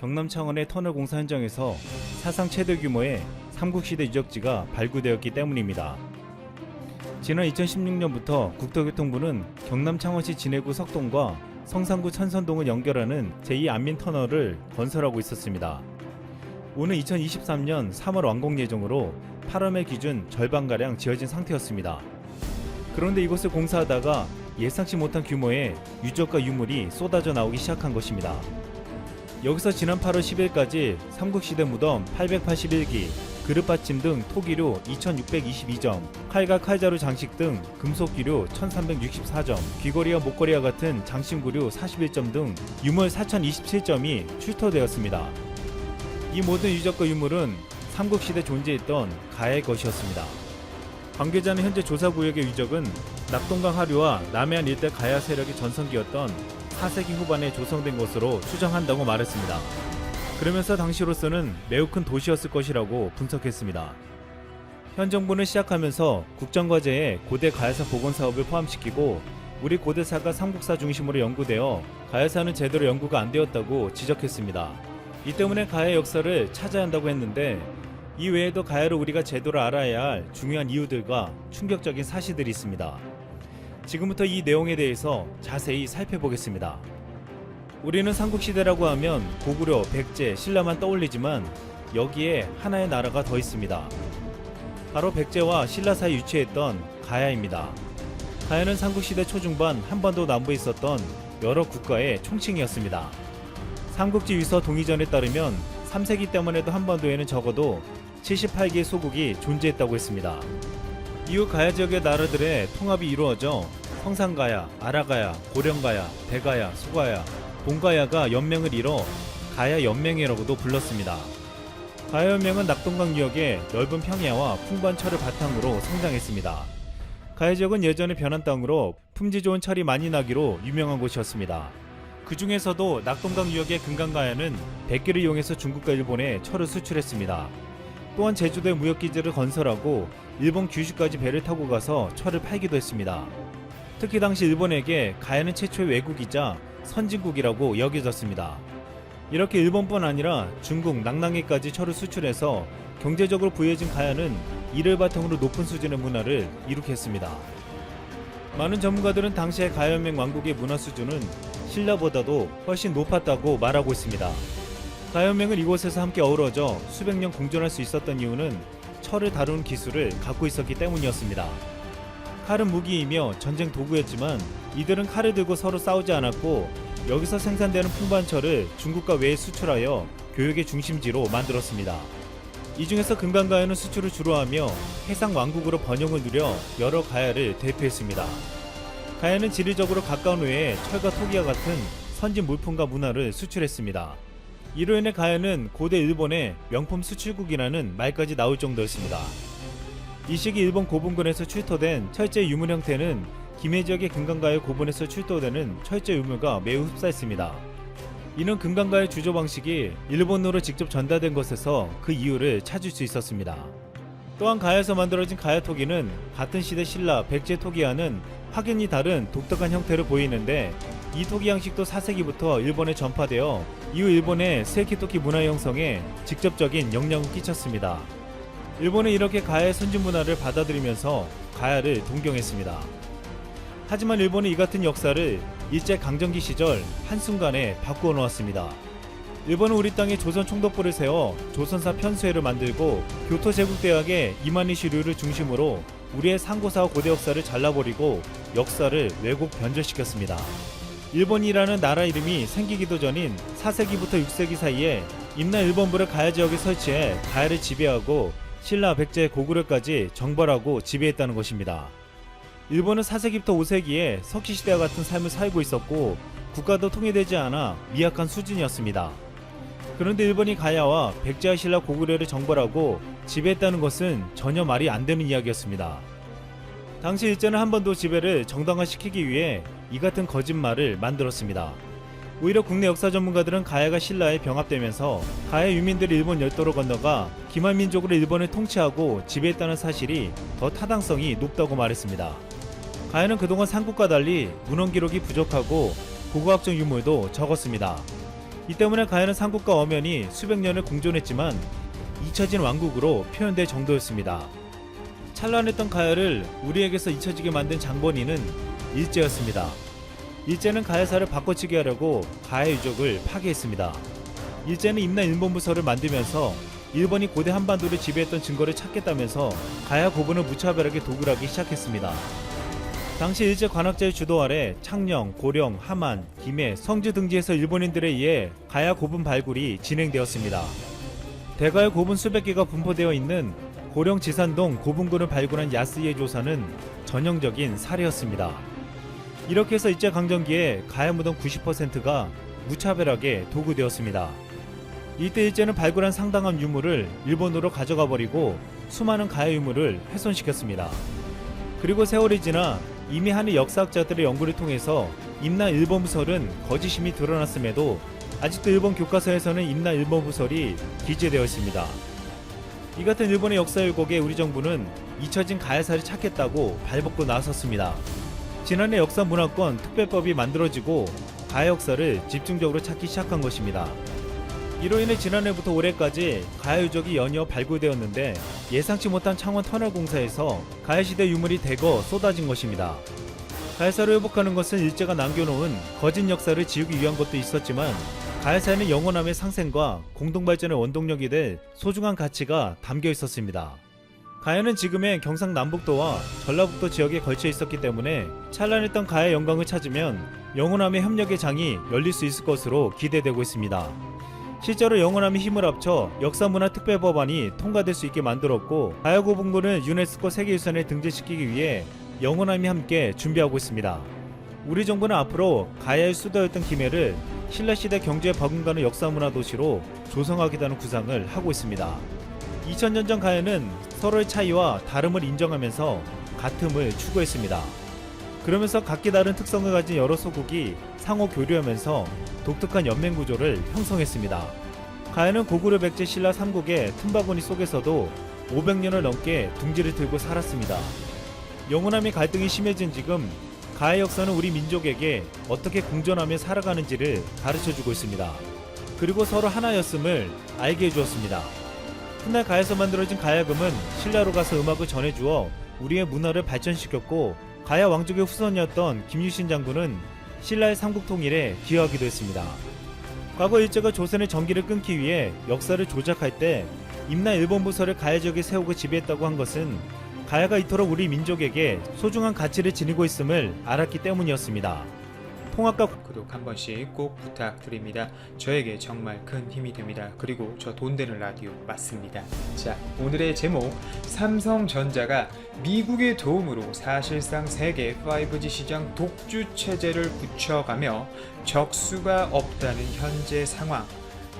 경남 창원의 터널 공사 현장에서 사상 최대 규모의 삼국시대 유적지가 발굴되었기 때문입니다. 지난 2016년부터 국토교통부는 경남 창원시 진해구 석동과 성산구 천선동을 연결하는 제2안민터널을 건설하고 있었습니다. 오는 2023년 3월 완공 예정으로 8월말 기준 절반가량 지어진 상태였습니다. 그런데 이곳을 공사하다가 예상치 못한 규모의 유적과 유물이 쏟아져 나오기 시작한 것입니다. 여기서 지난 8월 10일까지 삼국시대 무덤 881기, 그릇받침 등 토기료 2622점, 칼과 칼자루 장식 등 금속기료 1364점, 귀걸이와 목걸이와 같은 장신구료 41점 등 유물 4027점이 출토되었습니다. 이 모든 유적과 유물은 삼국시대 존재했던 가야의 것이었습니다. 관계자는 현재 조사구역의 유적은 낙동강 하류와 남해안 일대 가야 세력의 전성기였던 4세기 후반에 조성된 것으로 추정한다고 말했습니다. 그러면서 당시로서는 매우 큰 도시였을 것이라고 분석했습니다. 현 정부는 시작하면서 국정과제에 고대 가야사 복원 사업을 포함시키고 우리 고대사가 삼국사 중심으로 연구되어 가야사는 제대로 연구가 안 되었다고 지적했습니다. 이 때문에 가야 역사를 찾아야 한다고 했는데 이 외에도 가야를 우리가 제대로 알아야 할 중요한 이유들과 충격적인 사실들이 있습니다. 지금부터 이 내용에 대해서 자세히 살펴보겠습니다. 우리는 삼국시대라고 하면 고구려, 백제, 신라만 떠올리지만 여기에 하나의 나라가 더 있습니다. 바로 백제와 신라 사이에 위치했던 가야입니다. 가야는 삼국시대 초중반 한반도 남부에 있었던 여러 국가의 총칭이었습니다. 삼국지 위서 동의전에 따르면 3세기 때만 해도 한반도에는 적어도 78개의 소국이 존재했다고 했습니다. 이후 가야 지역의 나라들의 통합이 이루어져 성산가야, 아라가야, 고령가야, 대가야, 소가야, 본가야가 연맹을 이뤄 가야연맹이라고도 불렀습니다. 가야연맹은 낙동강 유역의 넓은 평야와 풍부한 철을 바탕으로 성장했습니다. 가야 지역은 예전에 변한 땅으로 품질 좋은 철이 많이 나기로 유명한 곳이었습니다. 그 중에서도 낙동강 유역의 금강가야는 백기를 이용해서 중국과 일본에 철을 수출했습니다. 또한 제주도에 무역기지를 건설하고 일본 규슈까지 배를 타고 가서 철을 팔기도 했습니다. 특히 당시 일본에게 가야는 최초의 외국이자 선진국이라고 여겨졌습니다. 이렇게 일본뿐 아니라 중국, 낙랑에까지 철을 수출해서 경제적으로 부유해진 가야는 이를 바탕으로 높은 수준의 문화를 이룩했습니다. 많은 전문가들은 당시의 가야연맹 왕국의 문화 수준은 신라보다도 훨씬 높았다고 말하고 있습니다. 가야연맹은 이곳에서 함께 어우러져 수백 년 공존할 수 있었던 이유는 철을 다루는 기술을 갖고 있었기 때문이었습니다. 칼은 무기이며 전쟁 도구였지만 이들은 칼을 들고 서로 싸우지 않았고 여기서 생산되는 풍부한 철을 중국과 외에 수출하여 교역의 중심지로 만들었습니다. 이 중에서 금강가야는 수출을 주로 하며 해상 왕국으로 번영을 누려 여러 가야를 대표했습니다. 가야는 지리적으로 가까운 외에 철과 토기와 같은 선진 물품과 문화를 수출했습니다. 이로 인해 가야는 고대 일본의 명품 수출국이라는 말까지 나올 정도였습니다. 이 시기 일본 고분군에서 출토된 철제 유물 형태는 김해 지역의 금강가야 고분에서 출토되는 철제 유물과 매우 흡사했습니다. 이는 금강가의 주조 방식이 일본으로 직접 전달된 것에서 그 이유를 찾을 수 있었습니다. 또한 가야에서 만들어진 가야 토기는 같은 시대 신라, 백제 토기와는 확연히 다른 독특한 형태를 보이는데 이 토기 양식도 4세기부터 일본에 전파되어 이후 일본의 스에키토키 문화 형성에 직접적인 영향을 끼쳤습니다. 일본은 이렇게 가야의 선진 문화를 받아들이면서 가야를 동경했습니다. 하지만 일본은 이 같은 역사를 일제강점기 시절 한순간에 바꾸어 놓았습니다. 일본은 우리 땅에 조선 총독부를 세워 조선사 편수회를 만들고 교토 제국대학의 이만희시류를 중심으로 우리의 상고사와 고대 역사를 잘라버리고 역사를 왜곡 변절시켰습니다. 일본이라는 나라 이름이 생기기도 전인 4세기부터 6세기 사이에 임나 일본부를 가야 지역에 설치해 가야를 지배하고 신라, 백제, 고구려까지 정벌하고 지배했다는 것입니다. 일본은 4세기부터 5세기에 석기시대와 같은 삶을 살고 있었고 국가도 통일되지 않아 미약한 수준이었습니다. 그런데 일본이 가야와 백제와 신라, 고구려를 정벌하고 지배했다는 것은 전혀 말이 안 되는 이야기였습니다. 당시 일제는 한반도 지배를 정당화시키기 위해 이 같은 거짓말을 만들었습니다. 오히려 국내 역사 전문가들은 가야가 신라에 병합되면서 가야 유민들이 일본 열도로 건너가 기만민족으로 일본을 통치하고 지배했다는 사실이 더 타당성이 높다고 말했습니다. 가야는 그동안 삼국과 달리 문헌 기록이 부족하고 고고학적 유물도 적었습니다. 이 때문에 가야는 삼국과 엄연히 수백 년을 공존했지만 잊혀진 왕국으로 표현될 정도였습니다. 찬란했던 가야를 우리에게서 잊혀지게 만든 장본인은 일제였습니다. 일제는 가야사를 바꿔치기 하려고 가야 유적을 파괴했습니다. 일제는 임나 일본부서를 만들면서 일본이 고대 한반도를 지배했던 증거를 찾겠다면서 가야 고분을 무차별하게 도굴하기 시작했습니다. 당시 일제 관학자의 주도 아래 창녕, 고령, 함안, 김해, 성주 등지에서 일본인들에 의해 가야 고분 발굴이 진행되었습니다. 대가의 고분 수백 개가 분포되어 있는 고령 지산동 고분군을 발굴한 야스이의 조사는 전형적인 사례였습니다. 이렇게 해서 일제강점기에 가야 무덤 90%가 무차별하게 도구되었습니다. 이때 일제는 발굴한 상당한 유물을 일본으로 가져가 버리고 수많은 가야 유물을 훼손시켰습니다. 그리고 세월이 지나 이미 하는 역사학자들의 연구를 통해서 임나 일본부설은 거짓임이 드러났음에도 아직도 일본 교과서에서는 임나 일본부설이 기재되어 있습니다. 이 같은 일본의 역사 왜곡에 우리 정부는 잊혀진 가야사를 찾겠다고 발벗고 나섰습니다. 지난해 역사문화권 특별법이 만들어지고 가야 역사를 집중적으로 찾기 시작한 것입니다. 이로 인해 지난해부터 올해까지 가야 유적이 연이어 발굴되었는데 예상치 못한 창원 터널 공사에서 가야시대 유물이 대거 쏟아진 것입니다. 가야사를 회복하는 것은 일제가 남겨놓은 거짓 역사를 지우기 위한 것도 있었지만 가야사에는 영원함의 상생과 공동발전의 원동력이 될 소중한 가치가 담겨 있었습니다. 가야는 지금의 경상남북도와 전라북도 지역에 걸쳐 있었기 때문에 찬란했던 가야 영광을 찾으면 영원함의 협력의 장이 열릴 수 있을 것으로 기대되고 있습니다. 실제로 영원함이 힘을 합쳐 역사문화특별법안이 통과될 수 있게 만들었고 가야 고분군을 유네스코 세계유산에 등재시키기 위해 영원함이 함께 준비하고 있습니다. 우리 정부는 앞으로 가야의 수도였던 김해를 신라시대 경주에 버금가는 역사문화도시로 조성하겠다는 구상을 하고 있습니다. 2000년 전 가야는 서로의 차이와 다름을 인정하면서 같음을 추구했습니다. 그러면서 각기 다른 특성을 가진 여러 소국이 상호 교류하면서 독특한 연맹 구조를 형성했습니다. 가야는 고구려 백제 신라 삼국의 틈바구니 속에서도 500년을 넘게 둥지를 들고 살았습니다. 영원함의 갈등이 심해진 지금 가야 역사는 우리 민족에게 어떻게 공존하며 살아가는지를 가르쳐주고 있습니다. 그리고 서로 하나였음을 알게 해주었습니다. 훗날 가야에서 만들어진 가야금은 신라로 가서 음악을 전해주어 우리의 문화를 발전시켰고 가야 왕족의 후손이었던 김유신 장군은 신라의 삼국 통일에 기여하기도 했습니다. 과거 일제가 조선의 전기를 끊기 위해 역사를 조작할 때 임나 일본부서를 가야 지역에 세우고 지배했다고 한 것은 가야가 이토록 우리 민족에게 소중한 가치를 지니고 있음을 알았기 때문이었습니다. 통합과 구독 한 번씩 꼭 부탁드립니다. 저에게 정말 큰 힘이 됩니다. 그리고 저 돈 되는 라디오 맞습니다. 자, 오늘의 제목, 삼성전자가 미국의 도움으로 사실상 세계 5G 시장 독주 체제를 굳혀가며 적수가 없다는 현재 상황,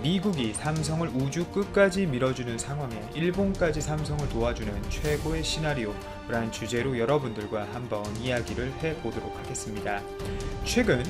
미국이 삼성을 우주 끝까지 밀어주는 상황에 일본까지 삼성을 도와주는 최고의 시나리오라는 주제로 여러분들과 한번 이야기를 해보도록 하겠습니다. 최근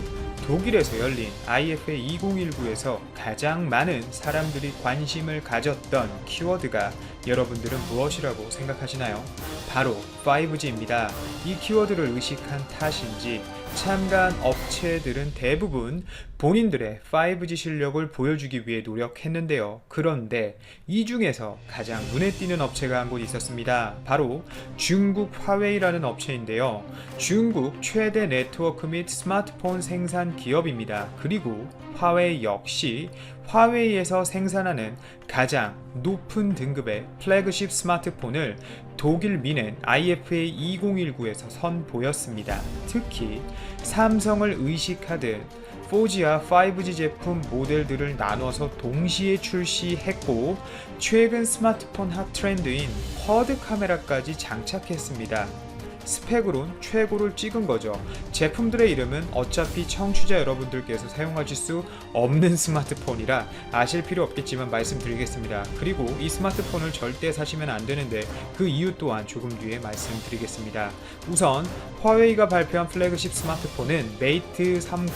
독일에서 열린 IFA 2019에서 가장 많은 사람들이 관심을 가졌던 키워드가 여러분들은 무엇이라고 생각하시나요? 바로 5G입니다. 이 키워드를 의식한 탓인지 참가한 업체들은 대부분 본인들의 5G 실력을 보여주기 위해 노력했는데요. 그런데 이 중에서 가장 눈에 띄는 업체가 한 곳 있었습니다. 바로 중국 화웨이라는 업체인데요. 중국 최대 네트워크 및 스마트폰 생산 기업입니다. 그리고 화웨이 역시 화웨이에서 생산하는 가장 높은 등급의 플래그십 스마트폰을 독일 미넨 IFA 2019에서 선보였습니다. 특히 삼성을 의식하듯 4G와 5G 제품 모델들을 나눠서 동시에 출시했고 최근 스마트폰 핫 트렌드인 쿼드 카메라까지 장착했습니다. 스펙으론 최고를 찍은 거죠. 제품들의 이름은 어차피 청취자 여러분들께서 사용하실 수 없는 스마트폰이라 아실 필요 없겠지만 말씀드리겠습니다. 그리고 이 스마트폰을 절대 사시면 안 되는데 그 이유 또한 조금 뒤에 말씀드리겠습니다. 우선 화웨이가 발표한 플래그십 스마트폰은 메이트 30,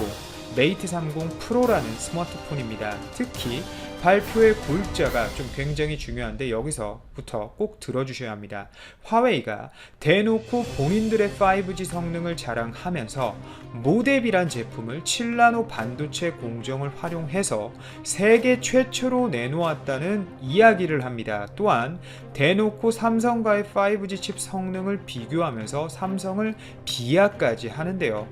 메이트 30 프로라는 스마트폰입니다. 특히 발표의 골자가 좀 굉장히 중요한데 여기서부터 꼭 들어주셔야 합니다. 화웨이가 대놓고 본인들의 5G 성능을 자랑하면서 모뎀이란 제품을 7나노 반도체 공정을 활용해서 세계 최초로 내놓았다는 이야기를 합니다. 또한 대놓고 삼성과의 5G 칩 성능을 비교하면서 삼성을 비하까지 하는데요.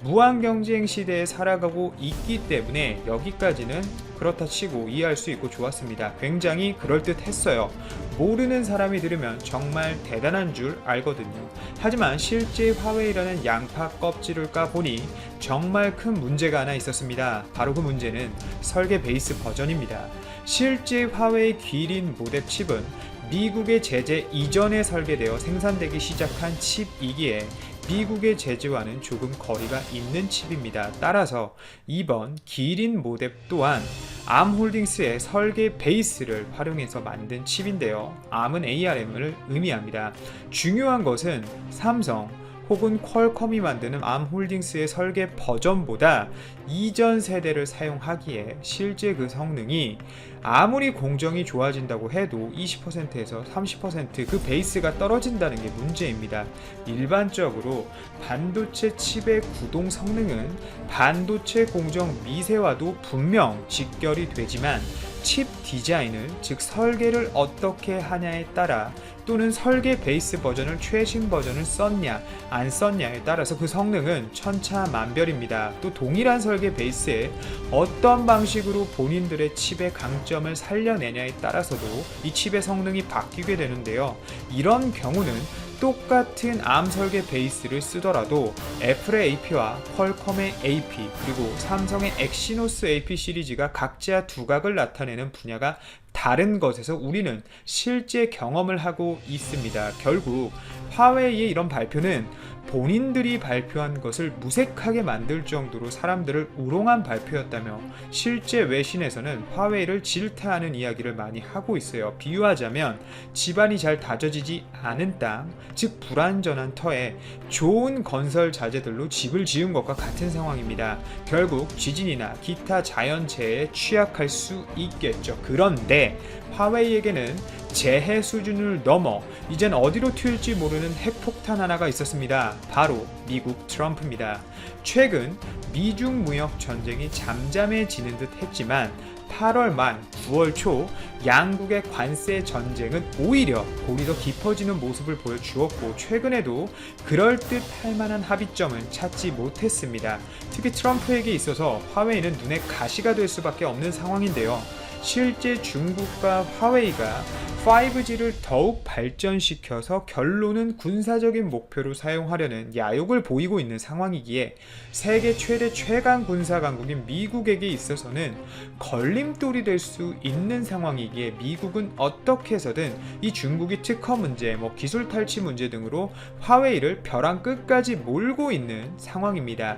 무한 경쟁 시대에 살아가고 있기 때문에 여기까지는 그렇다 치고 이해할 수 있고 좋았습니다. 굉장히 그럴듯했어요. 모르는 사람이 들으면 정말 대단한 줄 알거든요. 하지만 실제 화웨이라는 양파 껍질을 까보니 정말 큰 문제가 하나 있었습니다. 바로 그 문제는 설계 베이스 버전입니다. 실제 화웨이 기린 모뎀 칩은 미국의 제재 이전에 설계되어 생산되기 시작한 칩이기에 미국의 제재와는 조금 거리가 있는 칩입니다. 따라서 이번 기린 모뎀 또한 암홀딩스의 설계 베이스를 활용해서 만든 칩인데요. 암은 ARM을 의미합니다. 중요한 것은 삼성 혹은 퀄컴이 만드는 암홀딩스의 설계 버전보다 이전 세대를 사용하기에 실제 그 성능이 아무리 공정이 좋아진다고 해도 20%에서 30% 그 베이스가 떨어진다는 게 문제입니다. 일반적으로 반도체 칩의 구동 성능은 반도체 공정 미세와도 분명 직결이 되지만 칩 디자인을 즉 설계를 어떻게 하냐에 따라 또는 설계 베이스 버전을 최신 버전을 썼냐 안 썼냐에 따라서 그 성능은 천차만별입니다. 또 동일한 설계 베이스에 어떤 방식으로 본인들의 칩의 강점을 살려내냐에 따라서도 이 칩의 성능이 바뀌게 되는데요. 이런 경우는 똑같은 암 설계 베이스를 쓰더라도 애플의 AP와 퀄컴의 AP 그리고 삼성의 엑시노스 AP 시리즈가 각자 두각을 나타내는 분야가 다른 것에서 우리는 실제 경험을 하고 있습니다. 결국 화웨이의 이런 발표는 본인들이 발표한 것을 무색하게 만들 정도로 사람들을 우롱한 발표였다며 실제 외신에서는 화웨이를 질타하는 이야기를 많이 하고 있어요. 비유하자면 집안이 잘 다져지지 않은 땅, 즉 불완전한 터에 좋은 건설 자재들로 집을 지은 것과 같은 상황입니다. 결국 지진이나 기타 자연재해에 취약할 수 있겠죠. 그런데 화웨이에게는 재해 수준을 넘어 이젠 어디로 튈지 모르는 핵폭탄 하나가 있었습니다. 바로 미국 트럼프입니다. 최근 미중 무역 전쟁이 잠잠해지는 듯 했지만 8월 말 9월 초 양국의 관세 전쟁은 오히려 골이 더 깊어지는 모습을 보여주었고 최근에도 그럴듯할 만한 합의점은 찾지 못했습니다. 특히 트럼프에게 있어서 화웨이는 눈에 가시가 될 수밖에 없는 상황인데요. 실제 중국과 화웨이가 5G를 더욱 발전시켜서 결론은 군사적인 목표로 사용하려는 야욕을 보이고 있는 상황이기에 세계 최대 최강 군사 강국인 미국에게 있어서는 걸림돌이 될 수 있는 상황이기에 미국은 어떻게 해서든 이 중국이 특허 문제, 기술 탈취 문제 등으로 화웨이를 벼랑 끝까지 몰고 있는 상황입니다.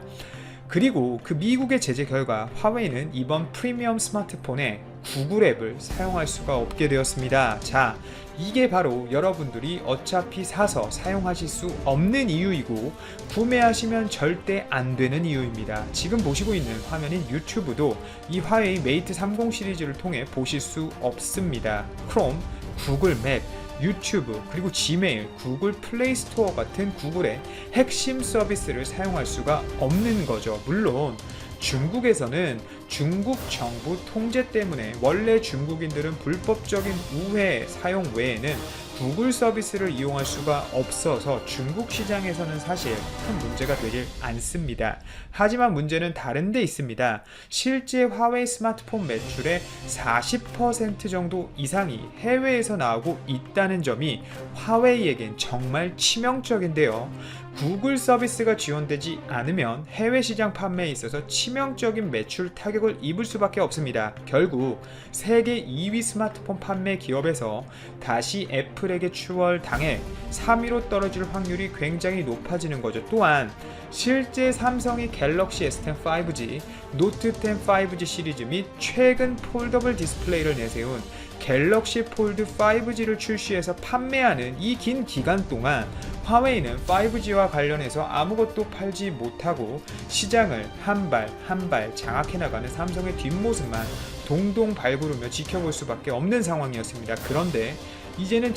그리고 그 미국의 제재 결과 화웨이는 이번 프리미엄 스마트폰에 구글 앱을 사용할 수가 없게 되었습니다. 자, 이게 바로 여러분들이 어차피 사서 사용하실 수 없는 이유이고 구매하시면 절대 안 되는 이유입니다. 지금 보시고 있는 화면인 유튜브도 이 화웨이 메이트 30 시리즈를 통해 보실 수 없습니다. 크롬, 구글 맵, 유튜브, 그리고 지메일, 구글 플레이 스토어 같은 구글의 핵심 서비스를 사용할 수가 없는 거죠. 물론 중국에서는 중국 정부 통제 때문에 원래 중국인들은 불법적인 우회 사용 외에는 구글 서비스를 이용할 수가 없어서 중국 시장에서는 사실 큰 문제가 되질 않습니다. 하지만 문제는 다른 데 있습니다. 실제 화웨이 스마트폰 매출의 40% 정도 이상이 해외에서 나오고 있다는 점이 화웨이에겐 정말 치명적인데요. 구글 서비스가 지원되지 않으면 해외 시장 판매에 있어서 치명적인 매출 타격을 입을 수밖에 없습니다. 결국 세계 2위 스마트폰 판매 기업에서 다시 애플에게 추월당해 3위로 떨어질 확률이 굉장히 높아지는 거죠. 또한 실제 삼성이 갤럭시 S10 5G, 노트 10 5G 시리즈 및 최근 폴더블 디스플레이를 내세운 갤럭시 폴드 5G를 출시해서 판매하는 이 긴 기간 동안 화웨이는 5G와 관련해서 아무것도 팔지 못하고 시장을 한 발 한 발 장악해 나가는 삼성의 뒷모습만 동동 발구르며 지켜볼 수밖에 없는 상황이었습니다. 그런데 이제는